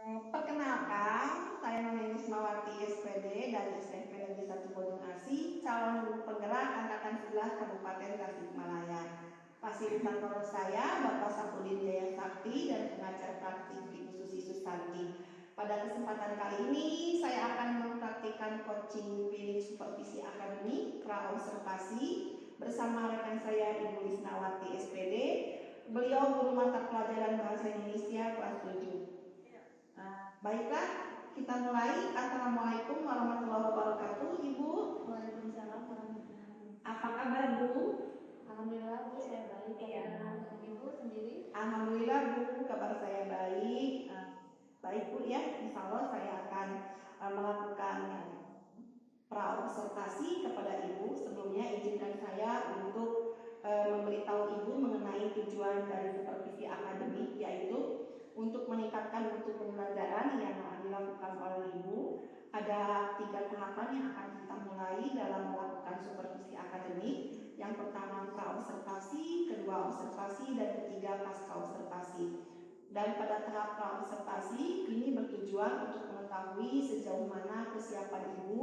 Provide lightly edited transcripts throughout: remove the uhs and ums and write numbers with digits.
Perkenalkan, saya Noni Wismawati SPD dari SMP Negeri 1 Bojong Asih, calon guru penggerak Angkatan 11 Kabupaten Tasikmalaya. Fasilitator saya Bapak Sapudin Jaya Sakti dan pengajar praktik Ibu Susi Susanti. Pada kesempatan kali ini saya akan mempraktikkan coaching pilih supervisi akademik pra-observasi bersama rekan saya Ibu Lisnawati SPD. Beliau guru mata pelajaran bahasa Indonesia kelas 7. Baiklah, kita mulai. Assalamualaikum warahmatullahi wabarakatuh, Ibu. Waalaikumsalam warahmatullahi wabarakatuh. Apa kabar, Bu? Alhamdulillah, Bu, saya baik. Iya. Ibu sendiri? Alhamdulillah, Bu, kabar saya baik. Baik, Bu, ya. Insya Allah saya akan melakukan pra-observasi kepada Ibu. Sebelumnya izinkan saya untuk memberitahu Ibu mengenai tujuan dari supervisi akademik, yaitu untuk meningkatkan mutu pembelajaran yang dilakukan oleh Ibu. Ada 3 tahapan yang akan kita mulai dalam melakukan supervisi akademik. Yang pertama pra-observasi, kedua observasi, dan ketiga pasca observasi. Dan pada tahap pra-observasi ini bertujuan untuk mengetahui sejauh mana kesiapan Ibu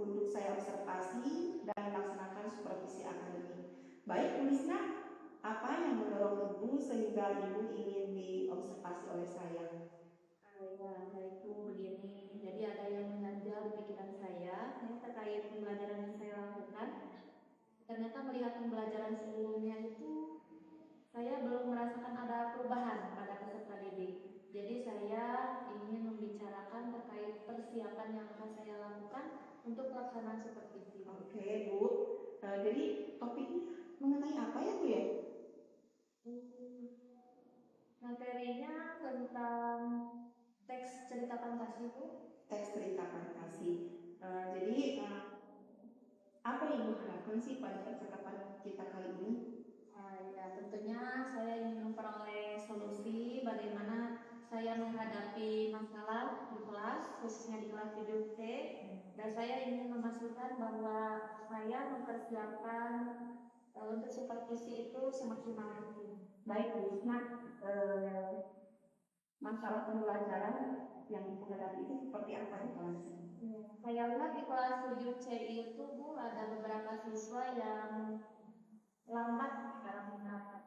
untuk saya observasi dan melaksanakan supervisi akademik. Baik, Bu Lisna, apa yang mendorong Ibu sehingga Ibu ingin diobservasi oleh saya? Ya, baik Bu, begini. Jadi ada yang mengganjal di pikiran saya terkait pembelajaran yang saya lakukan. Ternyata melihat pembelajaran sebelumnya itu saya belum merasakan ada perubahan pada peserta didik. Jadi saya ingin membicarakan terkait persiapan yang akan saya lakukan untuk pelaksanaan supervisi. Oke, Bu. Jadi topiknya mengenai apa ya, Bu ya? Materinya tentang teks cerita fantasi, Bu. Teks cerita fantasi. Jadi apa yang Ibu harapkan sih pada percakapan kita kali ini? Ya, tentunya saya ingin memperoleh solusi bagaimana saya menghadapi masalah di kelas, khususnya di kelas 7C, dan saya ingin memastikan bahwa saya mempersiapkan untuk supervisi itu semaksimal mungkin. Baik, Bu Risma, masalah pembelajaran yang Ibu hadapi itu seperti apa di kelas? Saya lihat di kelas 7C itu, Bu, ada beberapa siswa yang lambat dalam menghafal,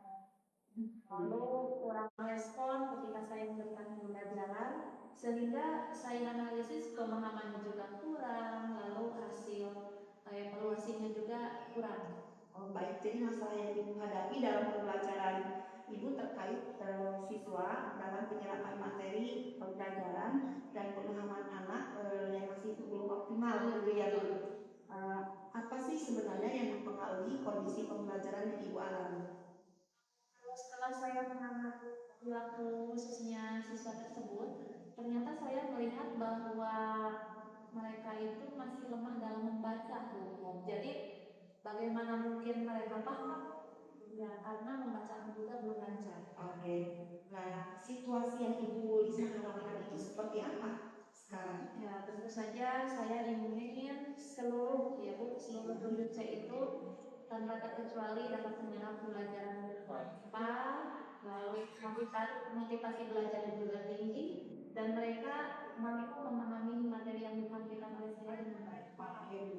lalu kurang respon ketika saya memberikan pembelajaran, sehingga saya analisis pemahamannya juga kurang, lalu hasil evaluasinya juga kurang. Oh, baik, jadi masalah yang Ibu hadapi dalam pembelajaran Ibu terkait siswa dalam penyerapan materi pembelajaran dan pemahaman anak yang masih belum optimal, gitu ya, Bu. Apa sih sebenarnya yang mempengaruhi kondisi pembelajaran yang Ibu alami? Setelah saya mengamati perilaku khususnya siswa tersebut, ternyata saya melihat bahwa mereka itu masih lemah dalam membaca. Jadi bagaimana mungkin mereka paham? Ya, karena membacanya juga belum lancar. Oke. Nah, situasi yang Ibu bisa harapkan itu seperti apa sekarang? Ya, tentu saja saya ingin seluruh 7C itu tanpa terkecuali dapat menyerap pembelajaran cepat, lalu motivasi belajar juga tinggi, dan mereka mampu memahami materi yang disampaikan oleh saya dengan baik. Oke, Bu.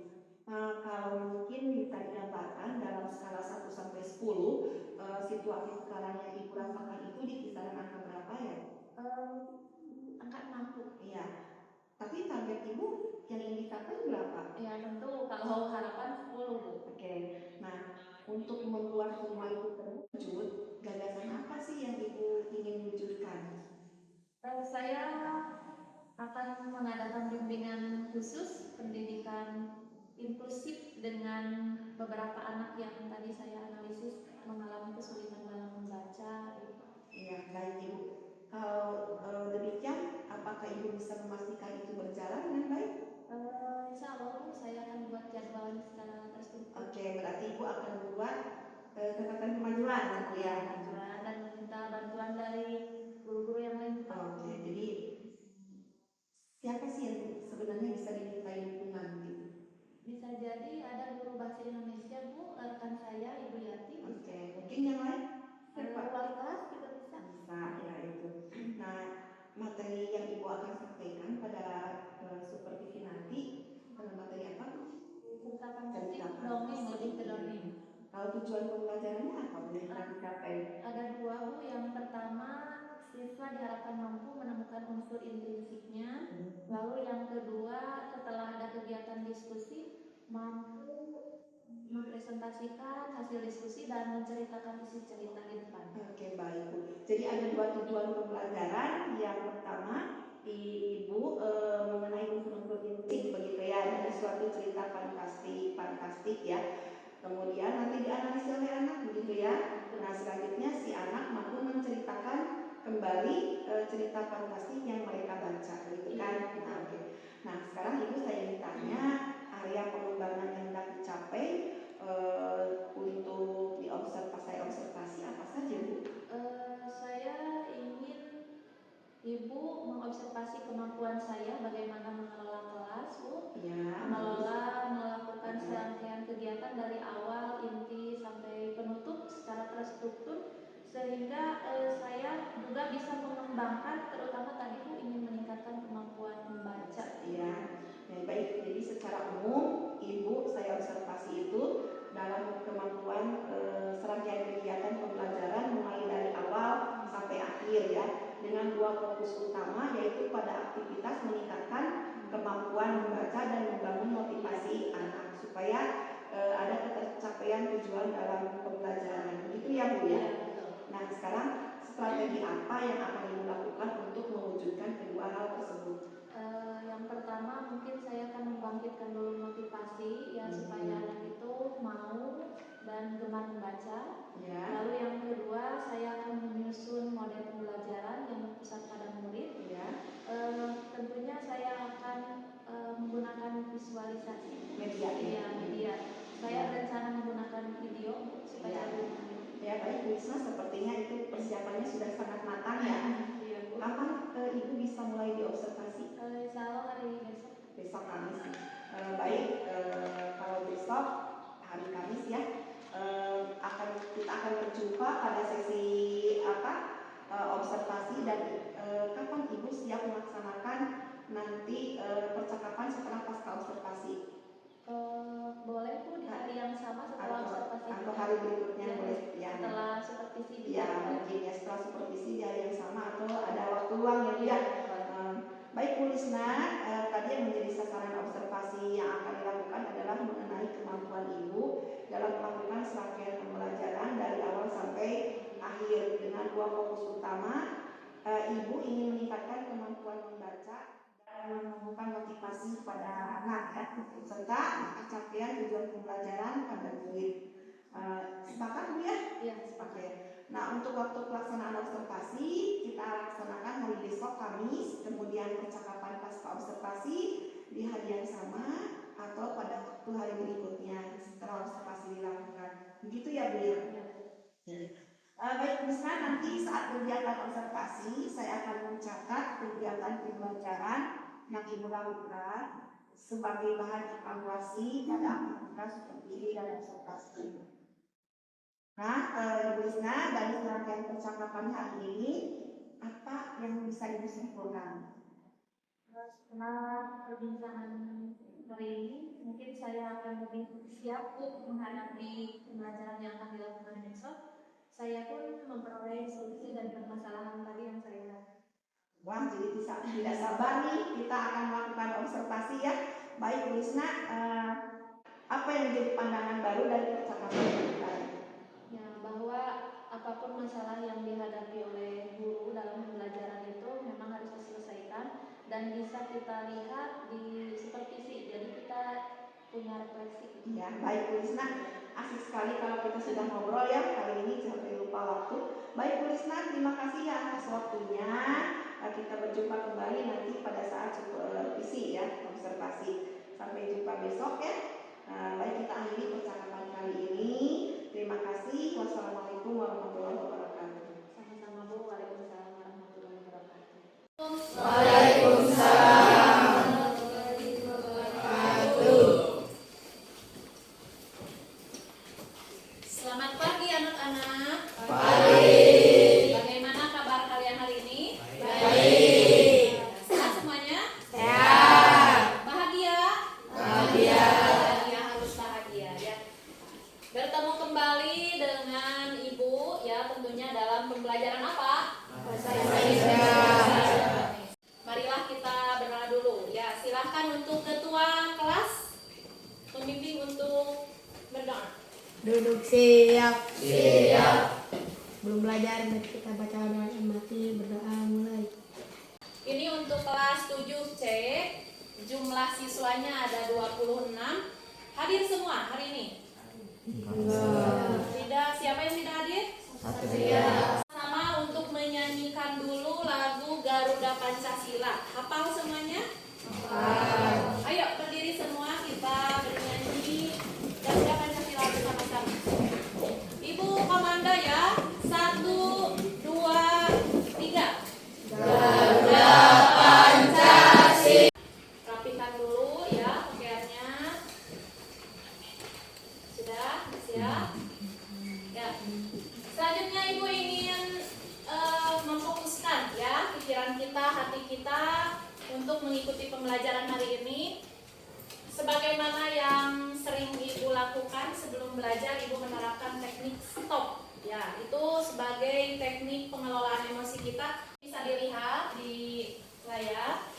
Kalau mungkin bisa digambarkan dalam skala 1 sampai 10, situasi sekarang yang Ibu rasakan itu di kisaran angka berapa ya? Angka 6. Iya. Tapi target Ibu yang ingin dicapai berapa? Ya, tentu kalau harapan 10, Bu. Oke. Nah, untuk membuat semua itu terwujud, gagasan apa sih yang Ibu ingin wujudkan? Saya akan mengadakan bimbingan khusus pendidikan inklusif dengan beberapa anak yang tadi saya analisis mengalami kesulitan dalam membaca. Iya, baik Ibu. Kalau demikian, apakah Ibu bisa memastikan itu berjalan dengan baik? Insya Allah saya akan buat jadwal secara terstruktur. Oke, berarti Ibu akan membuat catatan kemajuan, ya. Dan meminta bantuan dari guru-guru yang lain. Oke, jadi siapa sih yang sebenarnya bisa dimintai dukungan gitu? Bisa jadi ada guru bahasa Indonesia, Bu, rekan saya Ibu Yati. Oke, mungkin yang lain? Siapa? Wali kelas juga bisa. Bisa, ya itu. Nah, materi yang Ibu tujuan pembelajarannya apa Bu yang akan dicapai? Ada dua Bu. Yang pertama, siswa diharapkan mampu menemukan unsur intrinsiknya. Lalu yang kedua, setelah ada kegiatan diskusi, mampu mempresentasikan hasil diskusi dan menceritakan isi cerita di depan. Oke, baik Bu. Jadi ada dua tujuan pembelajaran. Yang pertama, Ibu mengenai unsur-unsur intrinsik begitu ya, dari suatu cerita fantastik ya. Kemudian nanti dianalisis oleh anak begitu ya. Nah, selanjutnya si anak mampu menceritakan kembali cerita fantastik yang mereka baca begitu kan. Nah, oke. Nah, sekarang Ibu saya ingin tanya area pengembangan yang hendak dicapai untuk observasi apa saja Bu? Saya ingin Ibu mengobservasi kemampuan saya bagaimana mengelola kelas Bu, Ya, melakukan serangkaian kegiatan dari awal inti sampai penutup secara terstruktur, sehingga saya juga bisa mengembangkan, terutama tadi Bu ingin meningkatkan kemampuan membaca. Ya, baik. Jadi secara umum Ibu saya observasi itu dalam kemampuan serangkaian kegiatan pembelajaran mulai dari awal sampai akhir ya, dengan dua fokus utama yaitu pada aktivitas meningkatkan kemampuan membaca dan membangun motivasi anak supaya ada ketercapaian tujuan dalam pembelajaran. Begitu ya Bu ya. Nah, sekarang strategi apa yang akan Ibu lakukan untuk mewujudkan kedua hal tersebut? Yang pertama mungkin saya akan membangkitkan dulu motivasi ya, supaya anak itu mau dan gemar membaca. Ya. Lalu yang kedua saya akan menyusun model pembelajaran yang berpusat pada murid. Ya. Tentunya saya akan menggunakan visualisasi media. Saya berencana menggunakan video supaya ya baik Bu Isma, sepertinya itu persiapannya sudah sangat matang ya. Kapan Ibu bisa mulai diobservasi? Insya Allah hari Besok Kamis. Baik, kalau besok hari Kamis ya, kita akan berjumpa pada sesi observasi dan kapan Ibu siap melaksanakan nanti percakapan setelah pasca observasi? Boleh Bu di hari yang sama setelah observasi atau hari berikutnya ya, boleh ya. Setelah supervisi ya mungkin ya setelah supervisi di hari yang sama atau ada waktu luang ya Bu ya. Baik Bu Lisna, tadi yang menjadi sasaran observasi yang akan dilakukan adalah mengenai kemampuan Ibu dalam melakukan serangkaian pembelajaran dari awal sampai akhir dengan dua fokus utama. Ibu ingin meningkatkan kemampuan membaca dan menumbuhkan motivasi pada anak ya, serta pencapaian tujuan pembelajaran pada murid. Sepakat Bu ya? Iya, sepakat. Nah, untuk waktu pelaksanaan observasi kita laksanakan hari besok Kamis, kemudian percakapan pasca observasi di hari yang sama atau pada waktu hari berikutnya setelah observasi dilakukan. Begitu ya Bu ya? Baik Bu Isma, nanti saat kegiatan observasi saya akan mencatat kegiatan pembelajaran yang Ibu lakukan sebagai bahan evaluasi pada aktivitas seperti ini dan observasi. Nah, Ibu Isna, dari serangkaian percakapan hari ini, apa yang bisa Ibu simpulkan? Setelah perbincangan hari ini, mungkin saya akan lebih siap menghadapi pembelajaran yang akan dilakukan besok. Saya pun memperoleh solusi dari permasalahan tadi yang saya. Wah, jadi tidak sabar nih kita akan melakukan observasi ya. Baik Bu Isna, apa yang menjadi pandangan baru dari percakapan kita? Ya, bahwa apapun masalah yang dihadapi oleh guru dalam pembelajaran itu memang harus diselesaikan dan bisa kita lihat di supervisi, jadi kita punya refleksi. Ya, baik Bu Lisna, asik sekali kalau kita sudah ngobrol ya kali ini sampai lupa waktu. Baik Bu Lisna, terima kasih ya atas waktunya. Kita berjumpa kembali nanti pada saat supervisi ya, observasi. Sampai jumpa besok ya. Baik, kita akhiri percakapan kali ini. Terima kasih. Wassalamualaikum warahmatullahi wabarakatuh. Sama-sama Bu. Waalaikumsalam warahmatullahi wabarakatuh. Waalaikumsalam. Selamat pagi anak-anak. Baik. Bagaimana kabar kalian hari ini? Baik. Sehat semuanya? Sehat. Bahagia? Bahagia. Harus bahagia ya. Bertemu kembali dalam pembelajaran apa? Bahasa Indonesia. Marilah kita berdoa dulu. Ya, silahkan untuk ketua kelas pembimbing untuk berdoa. Duduk siap. Siap. Belum belajar, mari kita baca doa mati, berdoa mulai. Ini untuk kelas 7C. Jumlah siswanya ada 26. Hadir semua hari ini? Tidak, siapa yang tidak hadir? Satria. Sama untuk menyanyikan dulu lagu Garuda Pancasila. Hafal semuanya? Ayo berdiri semua, kita bernyanyi Garuda Pancasila bersama-sama. Ibu komando ya. 1, 2, 3. Garuda Pancasila. Rapikan dulu ya pakaiannya. Sudah siap? Ya. Selanjutnya Ibu ingin memfokuskan ya pikiran kita, hati kita untuk mengikuti pembelajaran hari ini. Sebagaimana yang sering Ibu lakukan sebelum belajar, Ibu menerapkan teknik stop. Ya, itu sebagai teknik pengelolaan emosi kita. Bisa dilihat di layar.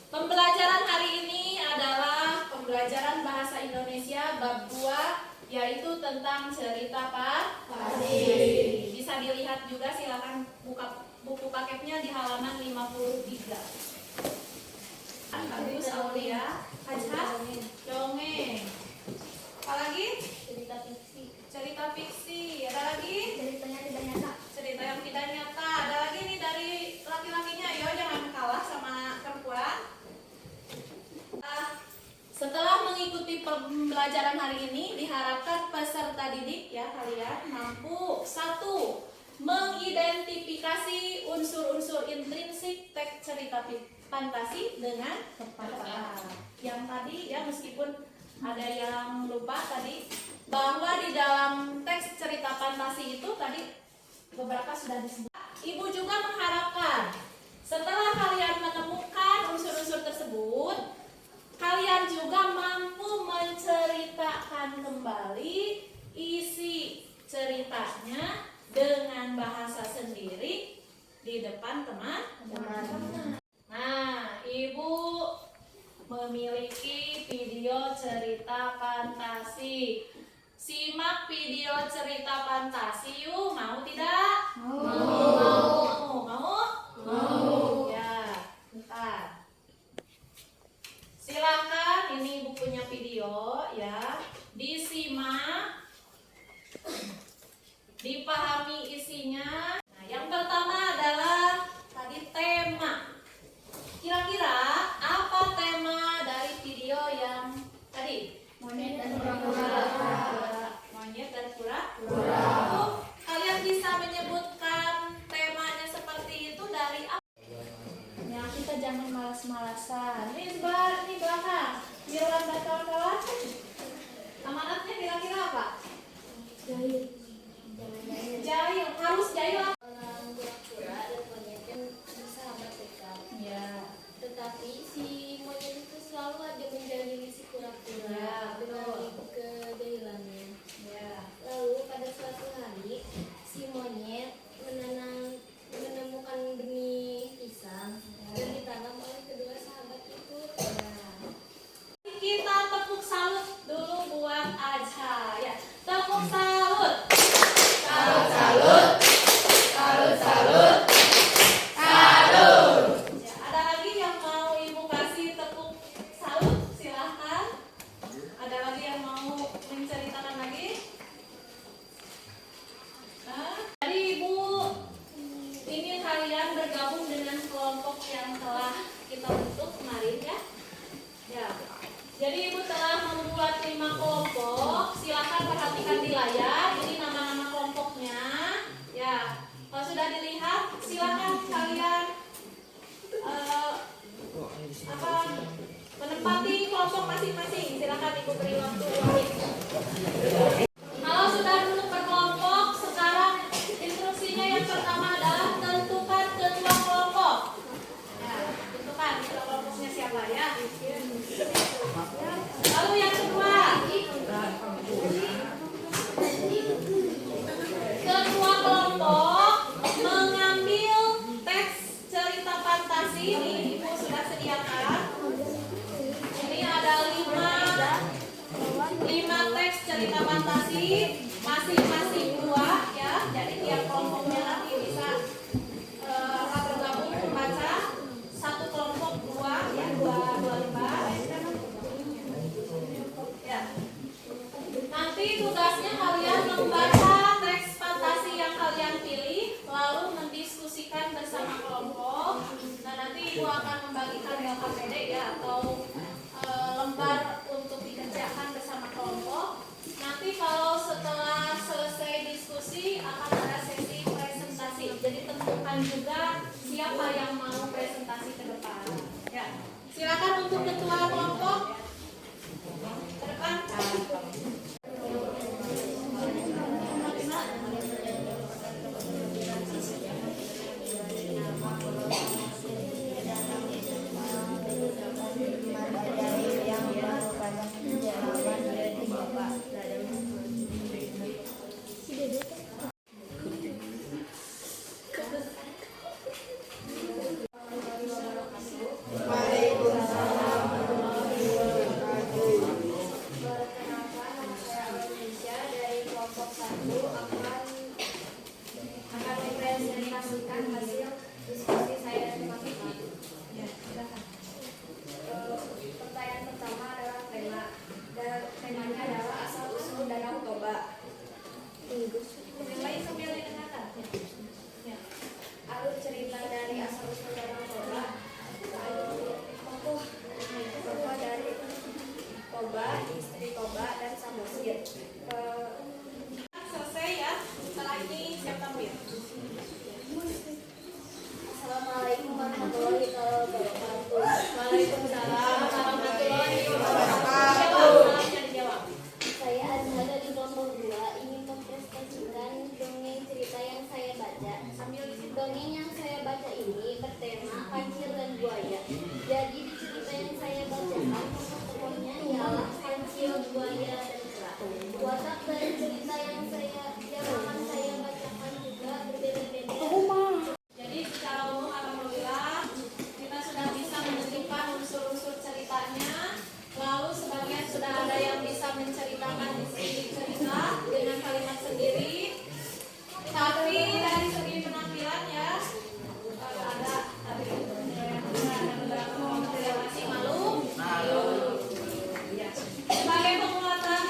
Pembelajaran hari ini adalah pembelajaran bahasa Indonesia bab 2, yaitu tentang cerita fantasi. Bisa dilihat juga, silakan buka buku paketnya di halaman 53. Bagus Aulia. Hajah, dongeng. Apa lagi? Cerita fiksi. Cerita fiksi. Ada lagi? Ceritanya tidak nyata. Cerita yang tidak nyata. Ada lagi nih dari laki-lakinya. Ayo jangan kalah sama perempuan. Setelah mengikuti pembelajaran hari ini, diharapkan peserta didik ya kalian mampu 1. Mengidentifikasi unsur-unsur intrinsik teks cerita fantasi dengan tepat. Yang tadi ya, meskipun ada yang lupa tadi, bahwa di dalam teks cerita fantasi itu tadi beberapa sudah disebut. Ibu juga mengharapkan setelah kalian menemukan unsur-unsur tersebut, kalian juga mampu menceritakan kembali isi ceritanya dengan bahasa sendiri di depan teman-teman. Nah, Ibu memiliki video cerita fantasi. Simak video cerita fantasi yuk. Mau tidak? Mau? Ya, bentar. Silakan, ini bukunya video ya. Disimak, dipahami isinya. Nah, yang pertama adalah tadi tema. Kira-kira apa tema dari video yang tadi? Monyet dan kura-kura. Monyet dan kura-kura. Kalian bisa menyebutkan temanya seperti itu dari apa? Ya, kita jangan malas-malasan. Ini belakang. Biar dan kawan-kawan. Amanatnya kira-kira apa? Jahil. Harus jahil. Orang kura-kura dan monyet kan bersahabat dekat. Ya. Tetapi si monyet itu selalu ada menjahili si kura-kura. Ya, betul. Mengalami kejahilannya. Ya. Lalu pada suatu hari si monyet menemukan benih pisang dan ditanam oleh kedua sahabat itu. Kita tepuk salut dulu buat Aja ya. Tepuk salut. Salut. Ya, ada lagi yang mau Ibu kasih tepuk salut? Silahkan. Ada lagi yang mau menceritakan lagi? Jadi Ibu ingin kalian bergabung dengan kelompok yang telah kita bentuk kemarin ya. Ya. Jadi Ibu telah membuat 5 kelompok. Silakan perhatikan di layar. Ini nama-nama kelompoknya. Ya. Kalau sudah dilihat, silakan kalian menempati kelompok masing-masing. Silakan Ibu beri waktu 2 menit. Kalau sudah duduk berkelompok, sekarang instruksinya yang pertama adalah tentukan ketua kelompok. Ya, tentukan ketua kelompoknya siapa ya. Lalu yang kedua, ketua kelompok fantasi masing-masing dua ya. Jadi tiap kelompoknya nanti bisa bergabung membaca satu kelompok dua ya, dua lembar. Ya. Nanti tugasnya kalian membaca teks fantasi yang kalian pilih, lalu mendiskusikan bersama kelompok. Nah, nanti ibu akan membagikan LKPD ya, atau lembar untuk dikerjakan bersama kelompok. Nanti kalau setelah selesai diskusi akan ada sesi presentasi. Jadi tentukan juga siapa yang mau presentasi ke depan. Ya. Silakan untuk ketua kelompok ke depan. Akan mempresentasikan hasil diskusi saya dengan Vivi. Pertanyaan pertama adalah temanya adalah asal usul Danau Toba. Yang lain sambil didengarkan. Ya. Alur cerita dari asal usul Danau Toba. Tokoh dari Toba, istri Toba dan Samosir. Selesai ya. Setelah ini siap tampil. Assalamualaikum warahmatullahi wabarakatuh. Waalaikumsalam warahmatullahi wabarakatuh. Jawab. Saya Azhar dari kelompok 2 ingin mempresentasikan dongeng cerita yang saya baca. Dongeng yang saya baca ini bertema kancil dan buaya. Jadi di cerita yang saya bacakan tokohnya ialah kancil, buaya, dan kera. Watak dari cerita yang akan saya bacakan juga berbeda-beda. Jadi secara umum alhamdulillah kita sudah bisa menentukan unsur-unsur ceritanya. Lalu sebagian sudah ada yang bisa menceritakan isi cerita dengan kalimat sendiri. Tapi dari segi penampilan ya ada beberapa kelompok yang masih malu. Ya. Sebagai penguatan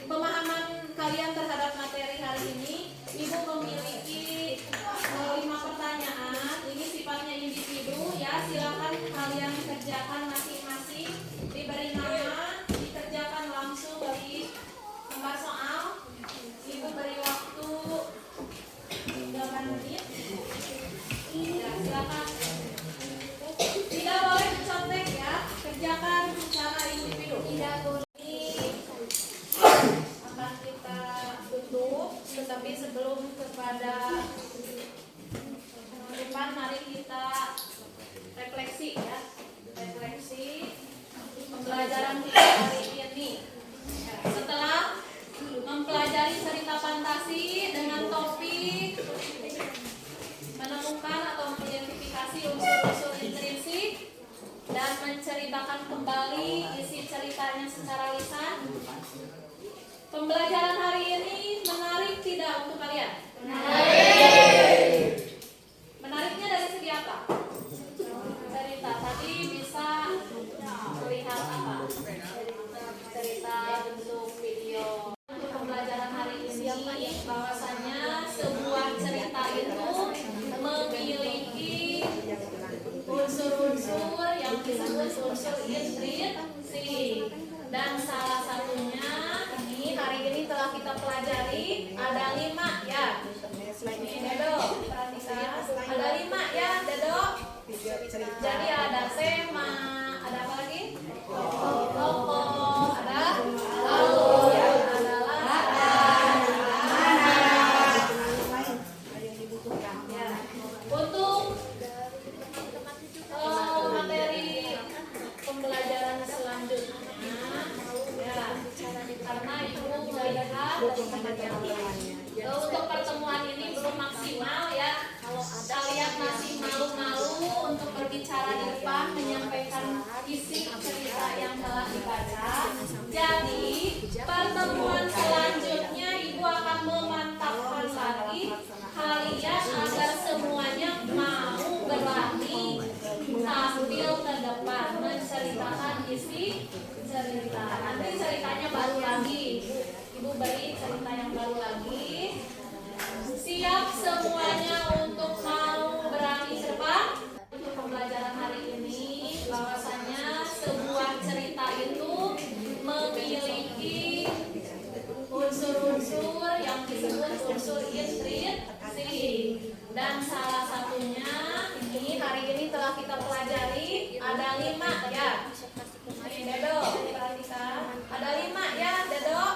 pemahaman kalian terhadap materi hari ini, Ibu memiliki 5 pertanyaan. Ini sifatnya individu ya. Silakan kalian kerjakan masing-masing. Diberi nama, dikerjakan langsung dari lembar soal. Ibu beri waktu 8 menit. Ya, silakan. Tidak boleh mencontek ya. Kerjakan secara individu. Tidak boleh. Akan kita tutup, tetapi sebelum kepada depan, mari kita refleksi ya, refleksi pembelajaran kita hari ini. Ya, setelah mempelajari cerita fantasi dengan topik menemukan atau mengidentifikasi unsur-unsur intrinsik dan menceritakan kembali isi ceritanya secara lisan. Pembelajaran hari ini menarik tidak untuk kalian? Menarik. Menariknya dari segi apa? Cerita tadi bisa melihat apa? Cerita bentuk video. Untuk pembelajaran hari ini bahwasanya sebuah cerita itu memiliki unsur-unsur yang disebut unsur intrinsik, dan salah satunya hari ini telah kita pelajari ada 5 ya. Ini Dedo, perhatikan ada 5 ya Dedo. Jadi ada tema, ada apa lagi? Tokoh, ada alur, ada latar, ya. Untuk materi pembelajaran selanjutnya ya, karena ibu melihat cerita. Nanti ceritanya baru lagi. Ibu beri cerita yang baru lagi. Siap semuanya untuk mau berani ke depan? Untuk pembelajaran hari ini, bahwasanya sebuah cerita itu memiliki unsur-unsur yang disebut unsur intriksi, dan salah satunya ini hari ini telah kita pelajari ada 5 ya. Nih Dedo, perhatikan ada 5 ya Dedo.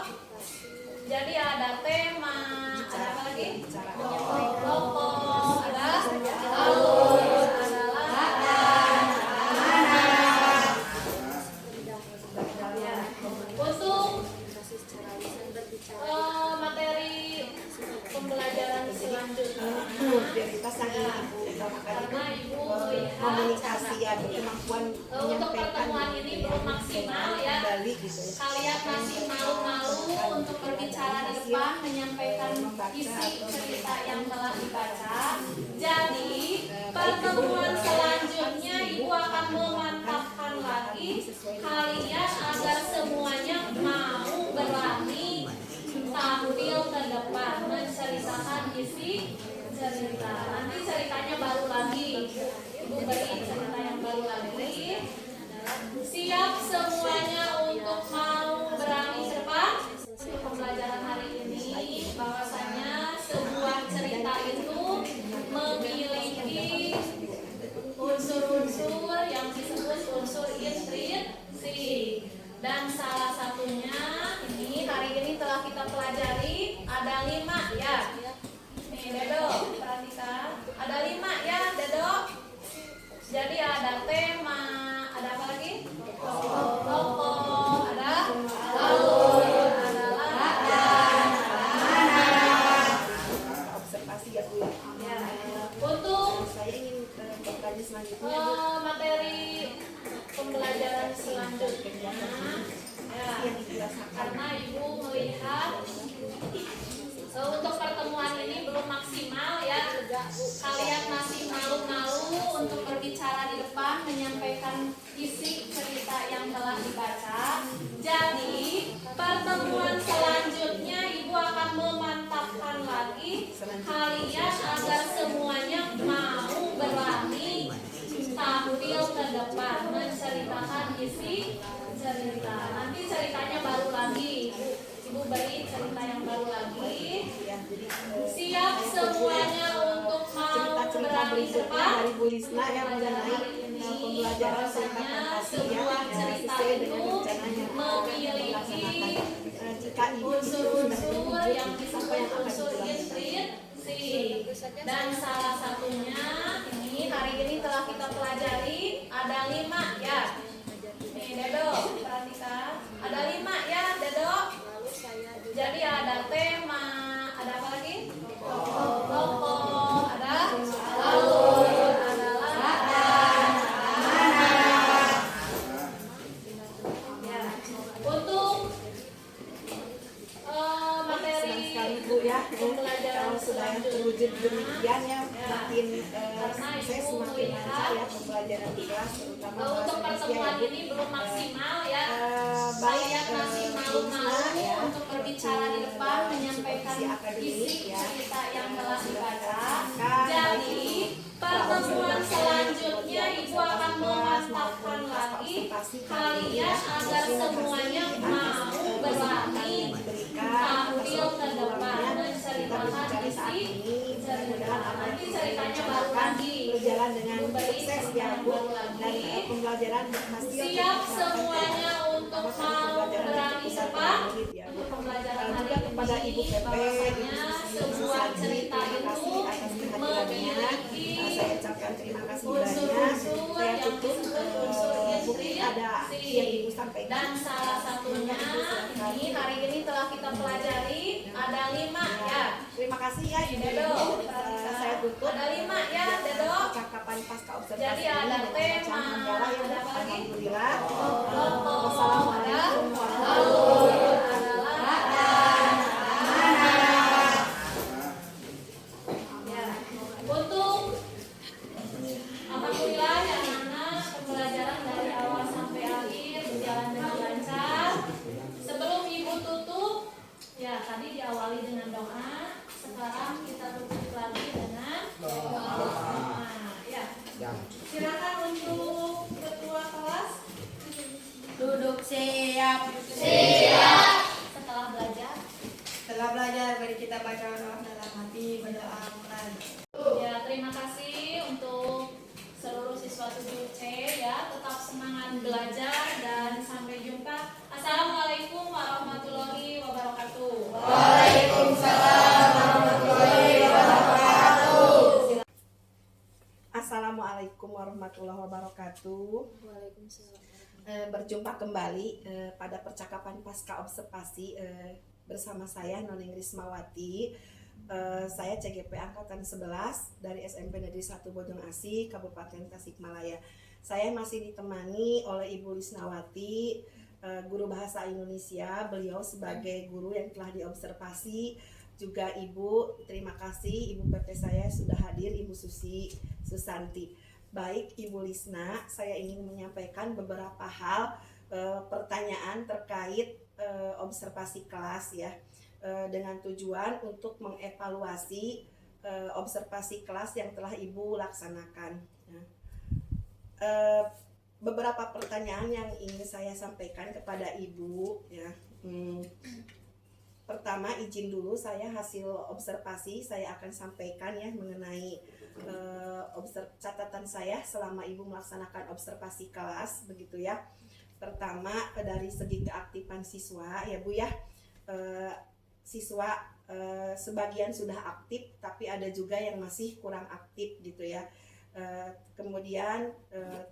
Jadi ada tema, ada apa lagi? Tokoh, ada alur, ada latar, ya. Untuk materi pembelajaran selanjutnya, biar kita saling karena ibu melihat komunikasi ya, kemampuan untuk pertemuan ini belum maksimal ya. kembali gitu ya. Kalian masih malu-malu untuk berbicara di depan, menyampaikan isi cerita yang telah dibaca. Jadi pertemuan selanjutnya ibu akan memantapkan lagi kalian agar semuanya mau berani tampil ke depan menceritakan isi cerita. Nanti ceritanya baru lagi. Ibu beri cerita yang baru lagi. Siap semuanya untuk mau berani ke depan? Untuk pembelajaran hari ini, bahwasanya sebuah cerita itu memiliki unsur-unsur yang disebut unsur intriksi, dan salah satunya ini hari ini telah kita pelajari ada 5 ya. Nih Dedo, perhatikan ada 5 ya Dedo. Jadi ada tema, ada apa lagi? Tokoh, ada alur, ada latar, Observasi ya Bu ya. ya. Untuk Saya ingin bertanya selanjutnya Bu. materi pembelajaran selanjutnya ya, Yang dirasakan karena ibu melihat untuk pertemuan ini belum maksimal ya. Kalian masih malu-malu untuk berbicara di depan, menyampaikan isi cerita yang telah dibaca. Jadi pertemuan selanjutnya ibu akan memantapkan lagi kalian agar semuanya mau berani tampil ke depan menceritakan isi cerita. Nanti ceritanya baru lagi. Ibu beri cerita yang baru lagi. Siap semuanya untuk mau cerita-cerita berani ke berikutnya depan? dari Bu Lisna yang Pembelajaran mengenai hari ini, pembelajaran cerita bahwasanya fantasi ya, sebuah cerita sesuai itu dengan rencananya memiliki jika ibu unsur-unsur yang apa disebut yang akan unsur dilakukan. intriksi, dan salah satunya ini hari ini telah kita pelajari ada 5 ya. Nih Dedo, perhatikan ada 5 ya Dedo. Jadi ada tema, ada apa lagi? Tokoh, ada alur, ada latar, ya. Untuk materi Senang sekali Bu ya, pembelajaran kalau sudah terwujud demikian ya, makin saya semakin lancar ya pembelajaran di kelas, terutama untuk bahasa pertemuan Indonesia ya Bu. ini belum maksimal ya. Baik, Kalian masih malu-malu ya, untuk berbicara di depan, menyampaikan supervisi akademik isi ya. cerita yang telah dibaca. Kan, Jadi pertemuan selanjutnya ibu akan memantapkan lagi kalian agar semuanya mau berani tampil ke depan menceritakan isi cerita. Nanti ceritanya baru lagi. berjalan dengan Ibu beri sukses cerita ya yang Bu, baru dan lagi. pembelajaran berhasil. Siap semuanya untuk mau berani cepat? Ya, Bu. Untuk pembelajaran Dan hari juga kepada ini, Ibu PP, bahwasanya sebuah cerita terima itu kasih atas kehadirannya. memiliki Saya ucapkan terima kasih banyak. unsur-unsur Saya yang tutup disebut unsur mungkin ada intriksi, yang Ibu sampaikan. dan salah satunya ini hari ini telah kita pelajari ada 5 ya. Terima kasih ya Ibu. Dedo, Saya tutup ada 5 ya Dedo. percakapan pasca observasi Jadi ini ada dengan tema, bacaan Manggala ya Bu. ada apa lagi? Alhamdulillah. Tokoh, Wassalamualaikum ada warahmatullahi alur, ada latar, ya. Untuk alhamdulillah ya anak-anak, pembelajaran dari awal sampai akhir berjalan dengan lancar. Assalamualaikum warahmatullahi wabarakatuh. Waalaikumsalam. Berjumpa kembali pada percakapan pasca observasi bersama saya Noning Rismawati. Saya CGP Angkatan 11 dari SMP Negeri 1 Bojong Asih, Kabupaten Tasikmalaya. Saya masih ditemani oleh Ibu Risnawati, guru bahasa Indonesia. Beliau sebagai guru yang telah diobservasi. Juga Ibu, terima kasih Ibu PP saya sudah hadir, Ibu Susanti. Baik Ibu Lisna, saya ingin menyampaikan beberapa hal pertanyaan terkait observasi kelas ya, dengan tujuan untuk mengevaluasi observasi kelas yang telah Ibu laksanakan. Beberapa pertanyaan yang ingin saya sampaikan kepada Ibu ya. Pertama, izin dulu saya hasil observasi saya akan sampaikan ya mengenai catatan saya selama Ibu melaksanakan observasi kelas begitu ya. Pertama, dari segi keaktifan siswa ya Bu ya, siswa sebagian sudah aktif tapi ada juga yang masih kurang aktif gitu ya. Kemudian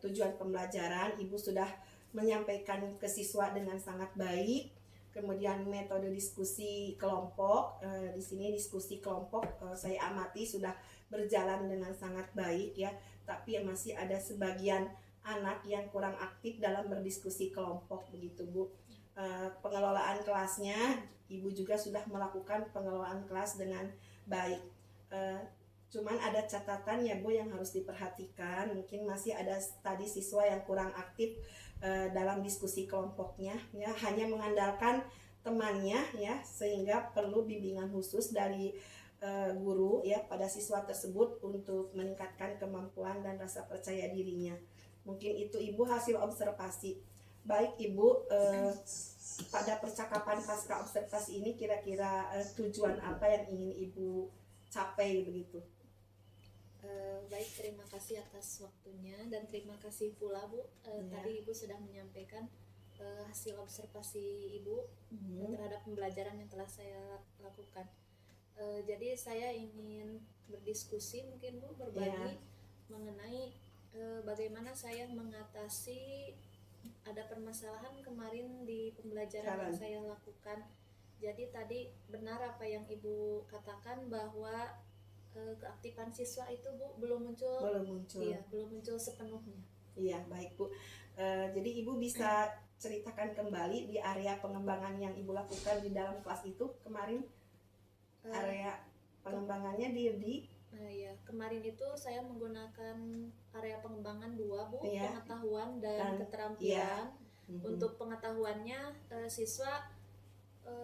tujuan pembelajaran Ibu sudah menyampaikan ke siswa dengan sangat baik. Kemudian metode diskusi kelompok, di sini diskusi kelompok saya amati sudah berjalan dengan sangat baik ya. Tapi masih ada sebagian anak yang kurang aktif dalam berdiskusi kelompok begitu Bu. Pengelolaan kelasnya, Ibu juga sudah melakukan pengelolaan kelas dengan baik. Cuman ada catatan ya Bu yang harus diperhatikan. Mungkin masih ada tadi siswa yang kurang aktif dalam diskusi kelompoknya ya, hanya mengandalkan temannya ya, sehingga perlu bimbingan khusus dari guru ya pada siswa tersebut untuk meningkatkan kemampuan dan rasa percaya dirinya. Mungkin itu Ibu hasil observasi. Baik Ibu, pada percakapan pasca observasi ini kira-kira tujuan apa yang ingin Ibu capai begitu? Baik, terima kasih atas waktunya dan terima kasih pula Bu. Tadi Ibu sudah menyampaikan hasil observasi Ibu terhadap pembelajaran yang telah saya lakukan. Jadi saya ingin berdiskusi mungkin Bu, berbagi mengenai bagaimana saya mengatasi ada permasalahan kemarin di pembelajaran yang saya lakukan. Jadi tadi benar apa yang Ibu katakan bahwa keaktifan siswa itu Bu belum muncul. Iya, belum muncul sepenuhnya. Iya, baik Bu. Jadi Ibu bisa ceritakan kembali di area pengembangan yang Ibu lakukan di dalam kelas itu kemarin. Area pengembangannya Ya, kemarin itu saya menggunakan area pengembangan 2 Bu, pengetahuan dan keterampilan. Untuk pengetahuannya siswa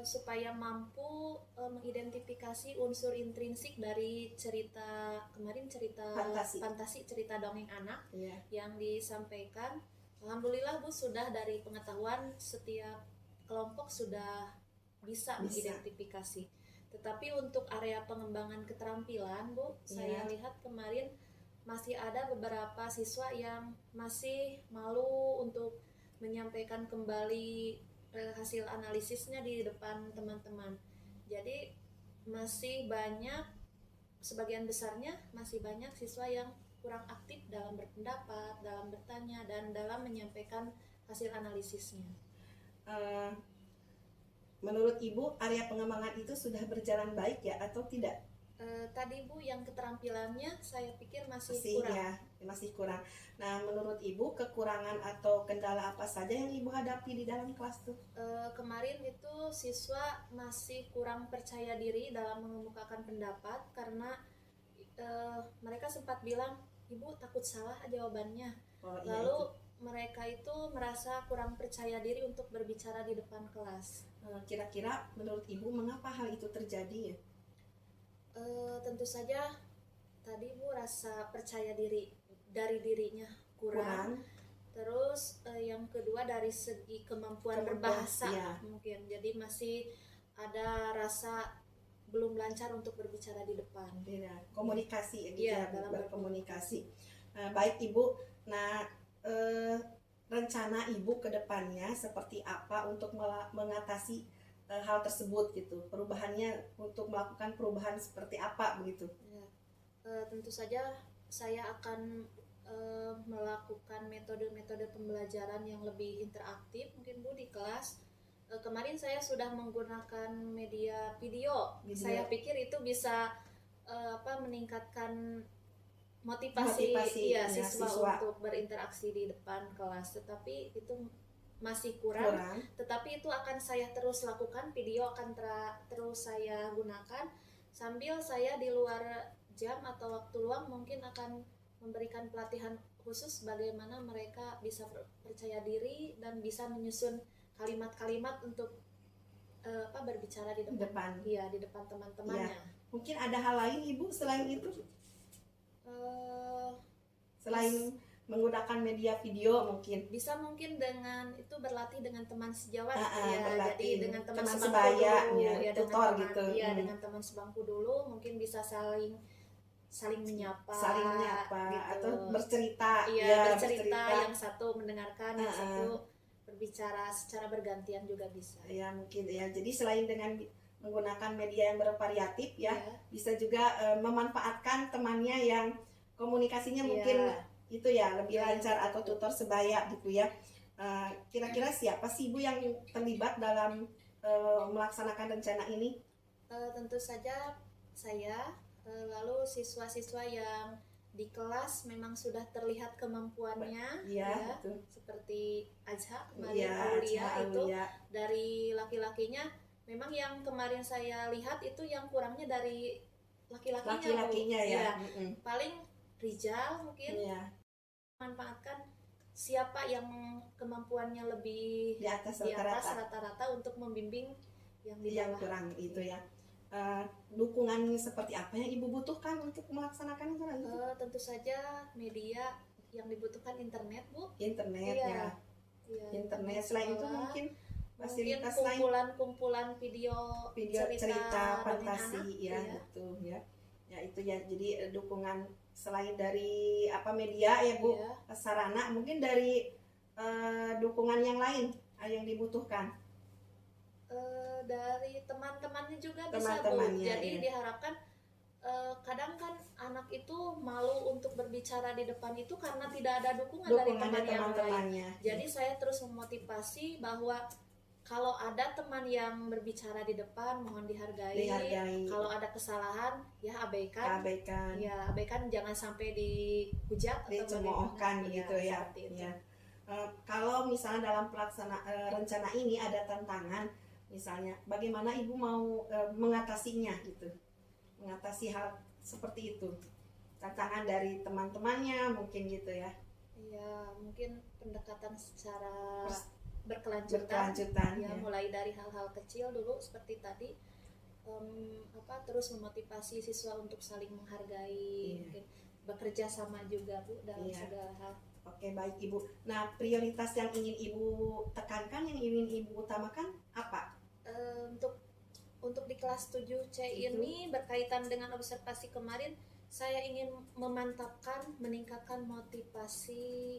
supaya mampu mengidentifikasi unsur intrinsik dari cerita fantasi, cerita dongeng anak yang disampaikan. Alhamdulillah Bu, sudah dari pengetahuan setiap kelompok sudah bisa mengidentifikasi. Tetapi untuk area pengembangan keterampilan Bu, saya lihat kemarin masih ada beberapa siswa yang masih malu untuk menyampaikan kembali hasil analisisnya di depan teman-teman. Jadi masih banyak, sebagian besarnya masih banyak siswa yang kurang aktif dalam berpendapat, dalam bertanya, dan dalam menyampaikan hasil analisisnya. Menurut Ibu area pengembangan itu sudah berjalan baik ya atau tidak? Tadi Bu yang keterampilannya saya pikir masih kurang. Ya, masih kurang. Nah, menurut Ibu kekurangan atau kendala apa saja yang Ibu hadapi di dalam kelas tuh? Kemarin itu siswa masih kurang percaya diri dalam mengemukakan pendapat karena mereka sempat bilang, Ibu takut salah jawabannya. Lalu mereka itu merasa kurang percaya diri untuk berbicara di depan kelas. Kira-kira menurut Ibu mengapa hal itu terjadi ya? Tentu saja tadi Bu rasa percaya diri dari dirinya kurang. Terus yang kedua dari segi kemampuan berbahasa mungkin. Jadi masih ada rasa belum lancar untuk berbicara di depan. Komunikasi dalam berkomunikasi. Baik Ibu. Nah, rencana Ibu ke depannya seperti apa untuk mengatasi hal tersebut gitu, perubahannya untuk melakukan perubahan seperti apa begitu? Tentu saja saya akan melakukan metode-metode pembelajaran yang lebih interaktif mungkin Bu di kelas. Kemarin saya sudah menggunakan media video. Saya pikir itu bisa meningkatkan motivasi ya, siswa untuk berinteraksi di depan kelas, tetapi itu masih kurang. Tetapi itu akan saya terus lakukan, video akan terus saya gunakan sambil saya di luar jam atau waktu luang mungkin akan memberikan pelatihan khusus bagaimana mereka bisa percaya diri dan bisa menyusun kalimat-kalimat untuk berbicara di depan. Iya, di depan teman-temannya. Ya. Mungkin ada hal lain Ibu selain itu? Selain menggunakan media video mungkin dengan itu berlatih dengan teman sejawat jadi dengan teman sebaya ya, tutor gitu. Dengan teman sebangku dulu mungkin bisa saling menyapa gitu. Atau bercerita bercerita, yang satu mendengarkan, yang satu berbicara secara bergantian juga bisa ya mungkin ya. Jadi selain dengan menggunakan media yang bervariatif bisa juga memanfaatkan temannya yang komunikasinya mungkin itu ya lebih lancar atau tutor sebaya gitu ya. Kira-kira siapa sih Ibu yang terlibat dalam melaksanakan rencana ini? Tentu saja saya, lalu siswa-siswa yang di kelas memang sudah terlihat kemampuannya seperti Azha kemarin, Aulia itu dari laki-lakinya memang yang kemarin saya lihat itu yang kurangnya dari laki-lakinya ya. Paling Rizal mungkin manfaatkan siapa yang kemampuannya lebih di atas rata-rata untuk membimbing yang di bawah. Yang kurang itu ya. Dukungan seperti apa yang Ibu butuhkan untuk melaksanakan itu? Tentu saja media yang dibutuhkan internet Bu. Internet ya. Internet. Selain itu mungkin fasilitas lain, kumpulan video cerita fantasi gitu ya. Ya itu ya. Jadi dukungan selain dari media ya Bu, sarana mungkin dari dukungan yang lain yang dibutuhkan. Dari teman-temannya juga bisa Bu. Jadi diharapkan kadang kan anak itu malu untuk berbicara di depan itu karena tidak ada dukungan dari teman yang lain. Jadi saya terus memotivasi bahwa kalau ada teman yang berbicara di depan mohon dihargai. Kalau ada kesalahan ya abaikan. Ya abaikan, jangan sampai dihujat atau dicemoohkan gitu ya. Kalau misalnya dalam rencana ini ada tantangan, misalnya bagaimana Ibu mau mengatasinya gitu, mengatasi hal seperti itu, tantangan dari teman-temannya mungkin gitu ya. Iya, mungkin pendekatan secara berkelanjutan ya, mulai dari hal-hal kecil dulu seperti tadi, terus memotivasi siswa untuk saling menghargai, mungkin bekerja sama juga Bu dalam segala hal. Oke, baik Ibu. Nah, prioritas yang ingin Ibu tekankan, yang ingin Ibu utamakan apa? Untuk di kelas 7C ini berkaitan dengan observasi kemarin, saya ingin meningkatkan motivasi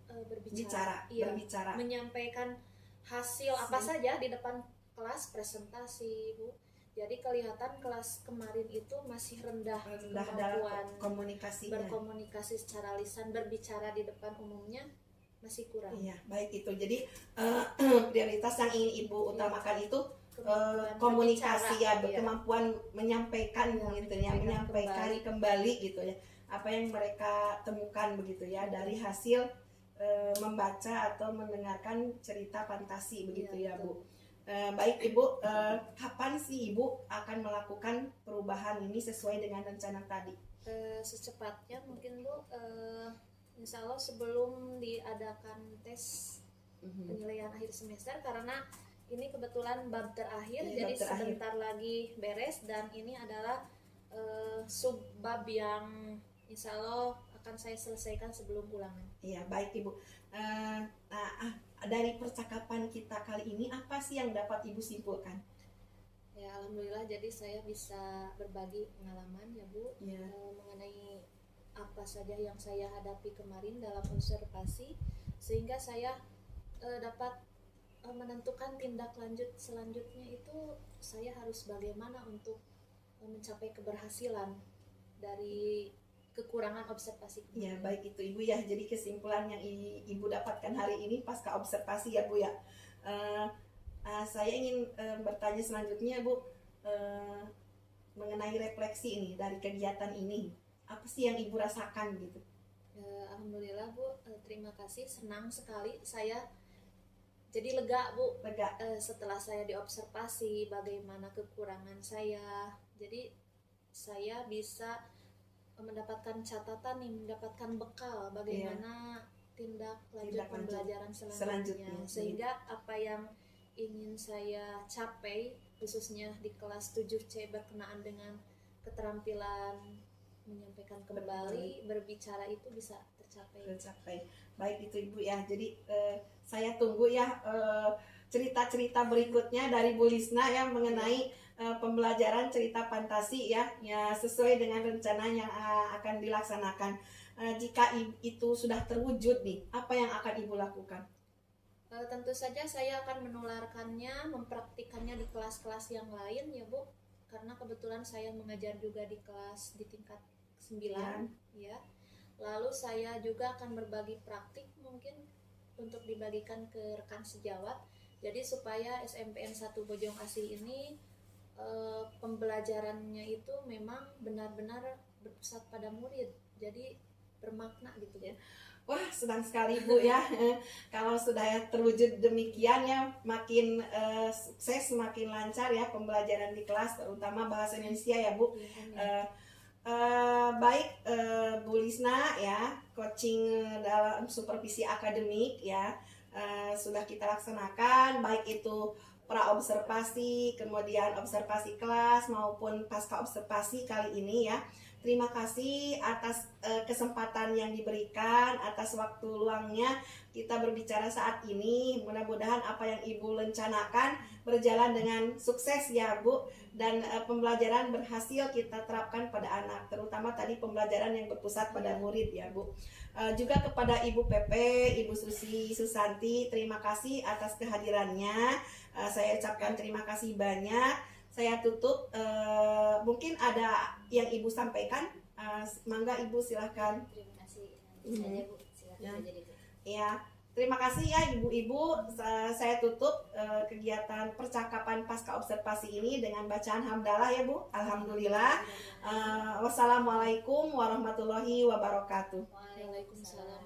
berbicara, menyampaikan hasil apa saja di depan kelas, presentasi Bu. Jadi kelihatan kelas kemarin itu masih rendah kemampuan berkomunikasi secara lisan, berbicara di depan umumnya masih kurang. Iya, baik itu. Jadi prioritas yang ingin Ibu utamakan itu komunikasi kemampuan menyampaikan gitu ya, menyampaikan kembali gitu ya apa yang mereka temukan begitu ya dari hasil membaca atau mendengarkan cerita fantasi begitu ya Bu. Baik Ibu, kapan sih Ibu akan melakukan perubahan ini sesuai dengan rencana tadi? Secepatnya mungkin Bu, insya Allah sebelum diadakan tes penilaian akhir semester, karena ini kebetulan bab terakhir, jadi sebentar lagi beres, dan ini adalah subbab yang insya Allah akan saya selesaikan sebelum ulangan. Iya, baik Ibu. Dari percakapan kita kali ini apa sih yang dapat Ibu simpulkan? Ya, alhamdulillah jadi saya bisa berbagi pengalaman ya Bu, mengenai apa saja yang saya hadapi kemarin dalam observasi, sehingga saya dapat menentukan tindak lanjut selanjutnya itu saya harus bagaimana untuk mencapai keberhasilan dari kekurangan observasi. Ya, baik itu Ibu ya. Jadi kesimpulan yang Ibu dapatkan hari ini pasca observasi ya Bu ya. Saya ingin bertanya selanjutnya Bu, mengenai refleksi ini dari kegiatan ini. Apa sih yang Ibu rasakan gitu? Alhamdulillah Bu, terima kasih, senang sekali saya jadi lega Bu. Lega. Setelah saya diobservasi bagaimana kekurangan saya, jadi saya bisa mendapatkan catatan nih, mendapatkan bekal bagaimana tindak lanjut pembelajaran selanjutnya. Sehingga apa yang ingin saya capai khususnya di kelas 7C berkenaan dengan keterampilan menyampaikan kembali, berbicara itu bisa tercapai. Baik itu Ibu ya. Jadi saya tunggu ya cerita-cerita berikutnya dari Bu Lisna ya mengenai pembelajaran cerita fantasi ya sesuai dengan rencana yang akan dilaksanakan. Jika itu sudah terwujud nih, apa yang akan Ibu lakukan? Tentu saja saya akan menularkannya, mempraktikannya di kelas-kelas yang lain ya Bu, karena kebetulan saya mengajar juga di kelas di tingkat 9 ya. Lalu saya juga akan berbagi praktik mungkin untuk dibagikan ke rekan sejawat. Jadi supaya SMPN 1 Bojong Asih ini pembelajarannya itu memang benar-benar berpusat pada murid. Jadi bermakna gitu ya. Wah, senang sekali Bu ya. Kalau sudah terwujud demikian ya, makin sukses, makin lancar ya pembelajaran di kelas, terutama bahasa Indonesia ya Bu. Baik Bu Lisna ya, coaching dalam supervisi akademik ya sudah kita laksanakan, baik itu pra observasi, kemudian observasi kelas maupun pasca observasi kali ini ya. Terima kasih atas kesempatan yang diberikan, atas waktu luangnya kita berbicara saat ini. Mudah-mudahan apa yang Ibu rencanakan berjalan dengan sukses ya Bu, dan pembelajaran berhasil kita terapkan pada anak, terutama tadi pembelajaran yang berpusat pada murid ya Bu. Juga kepada Ibu Pepe, Ibu Susi Susanti, terima kasih atas kehadirannya. Saya ucapkan terima kasih banyak. Saya tutup, mungkin ada yang Ibu sampaikan, mangga Ibu silahkan. Terima kasih. Saja Bu, silakan saja itu. Ya, terima kasih ya Ibu-Ibu. Saya tutup kegiatan percakapan pasca observasi ini dengan bacaan hamdalah ya Bu. Alhamdulillah. Wassalamualaikum warahmatullahi wabarakatuh. Waalaikumsalam.